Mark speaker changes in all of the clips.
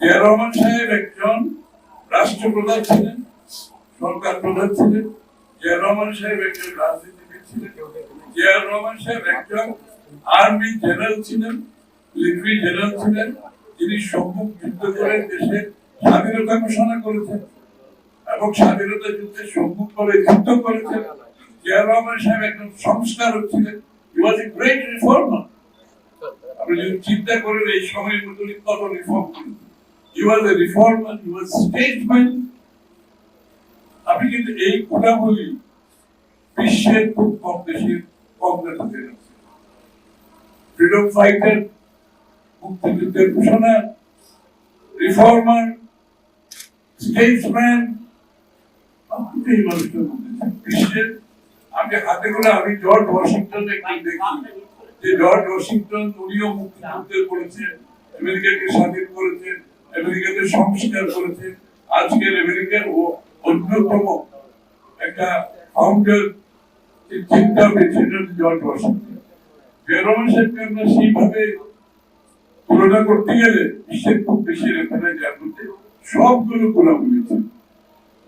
Speaker 1: জিয়া রহমান সাহেব একজন রাষ্ট্রপ্রধান ছিলেন, সরকার প্রধান ছিলেন। জিয়া রহমান সাহেব একজন রাজনীতিবিদ ছিলেন। জিয়া রহমান সাহেব একজন আর্মি জেনারেল ছিলেন, মিলিটারি জেনারেল ছিলেন, যিনি সম্মুখ যুদ্ধ করে দেশের স্বাধীনতা ঘোষণা করেছেন এবং স্বাধীনতা যুদ্ধে সম্মুখ করে যুদ্ধ করেছেন। জিয়া রহমান সাহেব একজন সংস্কারক ছিলেন। He was a great reformer. আপনি যদি চিন্তা করেন এই সময়ের মধ্যে কত রিফর্ম করেছেন। He was a reformer, he was statesman. আপনি কিন্তু এই গুণাবলী বিশ্বের খুব কম দেশের কম দেখা যায়। ফ্রিডম ফাইটার, মুক্তিযুদ্ধের ঘোষণা, রিফর্মার, স্টেটসম্যান, এই মানুষটার মধ্যে বিশ্বের আমি হাতে করে আমি জর্জ ওয়াশিংটন একটু দেখি যে জর্জ ওয়াশিংটন উনিও মুক্তিযুদ্ধে করেছেন, আমেরিকাকে স্বাধীন করেছেন, আমেরিকাকে সংস্কার করেছেন। আজকের আমেরিকার অন্যতম একটা ফাউন্ডার চিন্তা পেয়েছিলেন জর্জ ওয়াশিংটন। জিয়া রহমান সাহেবকে আমরা সেইভাবে তুলনা করতে গেলে বিশ্বের খুব বেশি রেফারেন্স যার মধ্যে সবগুলো গোলা বলেছে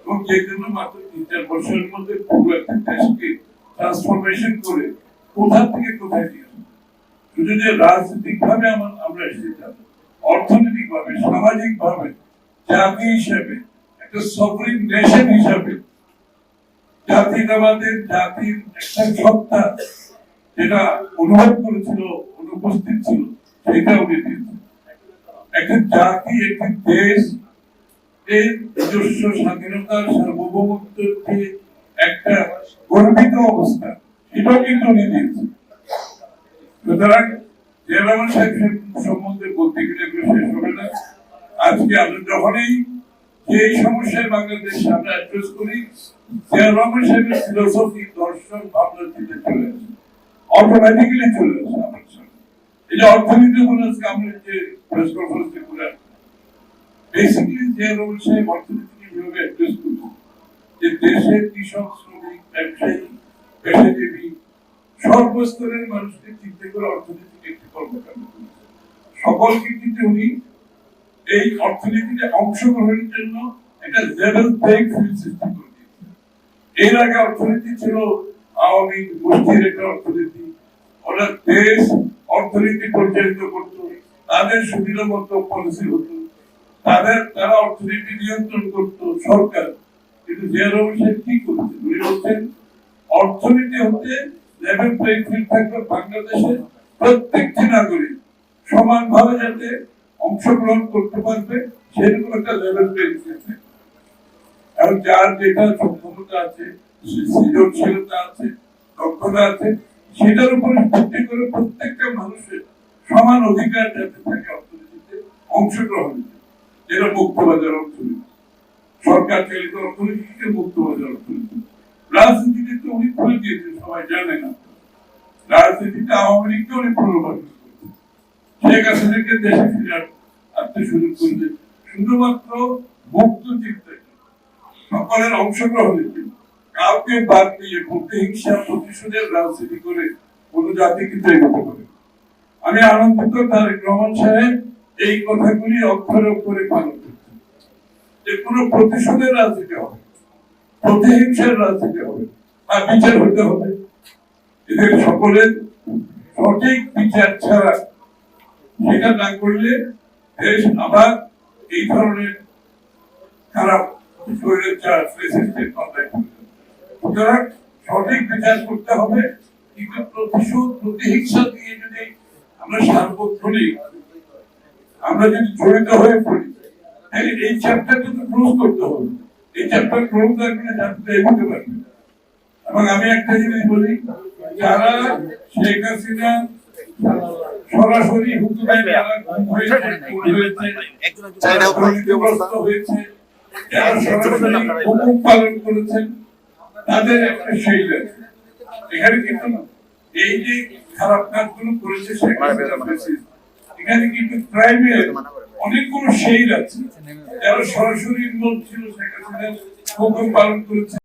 Speaker 1: এবং যে জন্য মাত্র ৩-৪ বছরের মধ্যে পুরো একটা দেশকে ট্রান্সফরমেশন করে কোথা থেকে কোথায় নিয়ে আসবে। শুধু যে রাজনৈতিক ভাবে আমরা এসেছিলাম, অর্থনৈতিক ভাবে, সামাজিক ভাবে, জাতি হিসাবে, একটা সফরিন নেশন হিসাবে জাতীয়তাবাদের জাতির একটা সত্তা যেটা অনুভব করেছিল, অনুপস্থিত ছিল, সেটা উনি দিয়েছেন। একটা জাতি, একটি দেশ এই নিজস্ব স্বাধীনতার সার্বভৌমত্বের যে একটা গর্বিত অবস্থা, সেটাও কিন্তু উনি দিয়েছেন। সুতরাং জিয়া রহমান সাহেব সম্বন্ধে বলতে গেলে এগুলো শেষ হবে না। আজকে আমরা যখনই যে সমস্যায় বাংলাদেশ আমরা অ্যাড্রেস করি, জিয়া রহমান সাহেবের ফিলোসফি, দর্শন, ভাবনা চিন্তা চলে আসে, অটোমেটিক্যালি চলে আসে আমার সামনে। এই যে অর্থনীতি বলে আজকে আমরা যে প্রেস কনফারেন্সে করে বেসিক্যালি জিয়া রহমান সাহেব অর্থনীতিকে কিভাবে অ্যাড্রেস করছে, যে দেশের কৃষক, শ্রমিক, ব্যবসায়ী, পেশাজীবী সর্বস্তরের মানুষকে চিন্তা করে অর্থনীতিকে একটি কর্মকাণ্ড করেছে। সকলকে কিন্তু উনি এই অর্থনীতিতে অংশগ্রহণের জন্য একটা লেভেল প্লেইং ফিল্ড সৃষ্টি করে দিয়েছে। এর আগে অর্থনীতি ছিল আওয়ামী গোষ্ঠীর একটা অর্থনীতি। ওরা দেশ অর্থনীতি পরিচালিত করত, তাদের সুবিধা মতো পলিসি হতো, তারা অর্থনীতি নিয়ন্ত্রণ করত সরকার। কিন্তু জিয়া রহমান সাহেব কি করেছেন? উনি বলছেন অর্থনীতি হতে লেভেল প্লেইং ফিল্ড থাকবে, বাংলাদেশের প্রত্যেকটি নাগরিক সমানভাবে যাতে অংশগ্রহণ করতে পারবে, সেরকম একটা লেভেল প্লেইং ফিল্ড। এবং যার যেটা সক্ষমতা আছে, সৃজনশীলতা আছে, দক্ষতা আছে, সেটার উপরে ভিত্তি করে প্রত্যেকটা মানুষের সমান অধিকার যাতে থাকে অর্থনীতিতে অংশগ্রহণ, যেটা মুক্তবাজার অর্থনীতি, সরকার চালিত অর্থনীতিকে মুক্তবাজার অর্থনীতি। রাজনীতিতে তো উনি খুলে দিয়েছেন, সবাই জানে না। রাজনীতিতে আওয়ামী লীগকে উনি প্রলোভন করেছেন, শেখ হাসিনাকে দেশে ফিরে আনতে শুরু করেছেন শুধুমাত্র মুক্ত চিন্তায়, সকলের অংশগ্রহণের জন্য, কাউকে বাদ দিয়ে প্রতিহিংসা, প্রতিশোধের রাজনীতি করে কোন জাতি কিন্তু এগোতে পারে। আমি আনন্দিত তারেক রহমান সাহেব এই কথাগুলি অক্ষরে অক্ষরে পালন করছেন, যে কোনো প্রতিশোধের রাজনীতি হবে, প্রতিহিংসার রাজনীতি হবে, আর বিচার হতে হবে। এদের সকলের সঠিক বিচার ছাড়া সেটা না করলে দেশ আবার এই ধরনের খারাপ সুতরাং সঠিক বিচার করতে হবে। কিন্তু প্রতিশোধ, প্রতিহিংসা দিয়ে যদি আমরা সার্বক্ষণিক আমরা যদি জড়িত হয়ে পড়ি, তাহলে এই চ্যাপ্টারটা তো ক্লোজ করতে হবে। এই চ্যাপ্টার ক্লোজ থাকলে জানতে এগোতে পারবে। এবং আমি একটা জিনিস বলি, যারা শেখ হাসিনা সরাসরি হুকুমে যারা গুম হয়েছে, যারা সরাসরি হুকুম পালন করেছেন, তাদের একটা শৈল আছে। এখানে কিন্তু এই যে খারাপ কাজগুলো করেছে শেখ হাসিনা, এখানে কিন্তু ক্রাইমের অনেকগুলো শৈল আছে, যারা সরাসরি ইনভলভ ছিল, শেখ হাসিনা হুকুম পালন করেছে।